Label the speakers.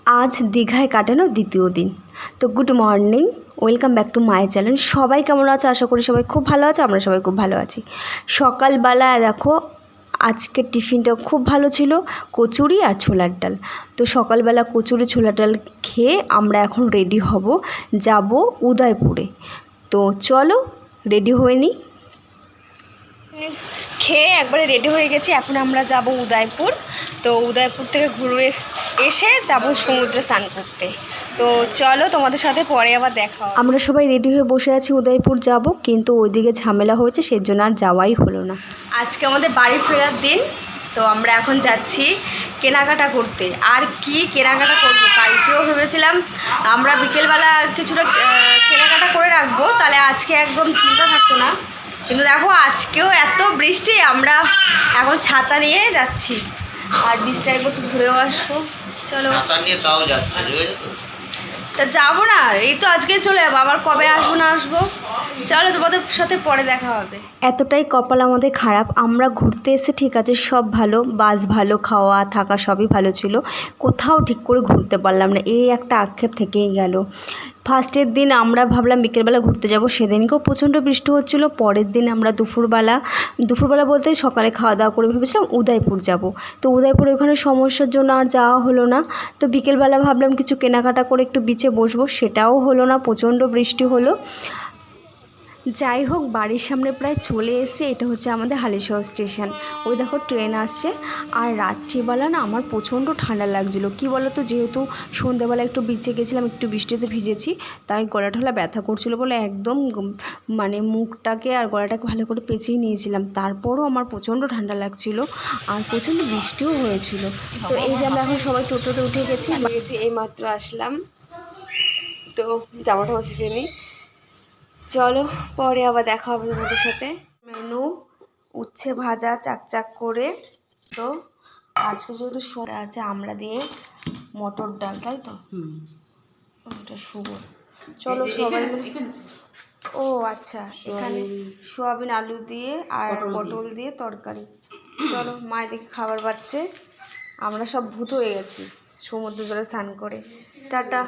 Speaker 1: আজ দীঘায় কাটানো দ্বিতীয় দিন। তো good morning, welcome back to my channel. সবাই কেমন আছে? আশা করি সবাই খুব ভালো আছে। আমরা সবাই খুব ভালো আছি। সকালবেলা দেখো আজকের টিফিনটা খুব ভালো ছিল, কচুরি আর ছোলার ডাল। তো সকালবেলা কচুরি ছোলার ডাল খেয়ে আমরা এখন রেডি হব, যাব উদয়পুরে। তো চলো রেডি হয়ে নিই। খেয়ে একবারে রেডি হয়ে গেছি, এখন আমরা যাব উদয়পুর। তো উদয়পুর থেকে ঘুরে এসে যাব সমুদ্রে স্নান করতে। তো চলো তোমাদের সাথে পরে আবার দেখা। আমরা সবাই রেডি হয়ে বসে আছি, উদয়পুর যাব, কিন্তু ওইদিকে ঝামেলা হয়েছে, সেজন্য আর যাওয়াই হলো না। আজকে আমাদের বাড়ি ফেরার দিন। তো আমরা এখন যাচ্ছি কেনাকাটা করতে। আর কি কেনাকাটা করবো, কালকেও ভেবেছিলাম আমরা বিকেলবেলা কিছুটা কেনাকাটা করে রাখবো, তাহলে আজকে একদম চিন্তা থাকতো না। কিন্তু দেখো আজকেও এত বৃষ্টি, আমরা এখন ছাতা নিয়ে যাচ্ছি। আর বৃষ্টিটা একটু ঘুরেও আসবো। চলো তা যাবো না, এই তো আজকেই চলে যাবো, আবার কবে আসবো না আসবো। চলো তোমাদের সাথে পরে দেখা হবে। এতটাই কপাল আমাদের খারাপ, আমরা ঘুরতে এসে ঠিক আছে সব ভালো, বাস ভালো, খাওয়া থাকা সবই ভালো ছিল, কোথাও ঠিক করে ঘুরতে পারলাম না, এই একটা আক্ষেপ থেকেই গেল। ফার্স্টের দিন আমরা ভাবলাম বিকেলবেলা ঘুরতে যাব, সেদিনকেও প্রচণ্ড বৃষ্টি হচ্ছিলো। পরের দিন আমরা দুপুরবেলা বলতে সকালে খাওয়া দাওয়া করে ভেবেছিলাম উদয়পুর যাব। তো উদয়পুর ওখানে সমস্যার জন্য আর যাওয়া হলো না। তো বিকেলবেলা ভাবলাম কিছু কেনাকাটা করে একটু বিচে বসবো, সেটাও হলো না, প্রচণ্ড বৃষ্টি হলো। যাই হোক, বাড়ির সামনে প্রায় চলে এসেছে। এটা হচ্ছে আমাদের হালিশহর স্টেশন। ওই দেখো ট্রেন আসছে। আর রাত্রিবেলা না আমার প্রচণ্ড ঠান্ডা লাগছিলো, কি বলো তো, যেহেতু সন্ধ্যাবেলা একটু বিচে গেছিলাম, একটু বৃষ্টিতে ভিজেছি, তাই গলা টলা ব্যথা করছিলো বলে একদম মানে মুখটাকে আর গলাটাকে ভালো করে পেঁচিয়ে নিয়েছিলাম। তারপরও আমার প্রচণ্ড ঠান্ডা লাগছিলো আর প্রচণ্ড বৃষ্টিও হয়েছিল। তো এই যে আমরা এখন সবাই টোটোতে উঠে গেছি, এই মাত্র আসলাম। তো জামাটা ছেড়ে নিই, চলো পরে আবার দেখা হবে তোমাদের সাথে। মেনু উচ্ছে ভাজা চাকচাক করে। তো আজকে যেহেতু সোয়া আছে, আমরা দিয়ে মটর ডাল, তাই তো ওটা শুভ। চলো সবাই ও আচ্ছা, এখানে সোয়াবিন আলু দিয়ে আর পটল দিয়ে তরকারি। চলো, মায়ের দিকে খাবার পাচ্ছে, আমরা সব ভূত হয়ে গেছি সমুদ্র জলে স্নান করে। টাটা।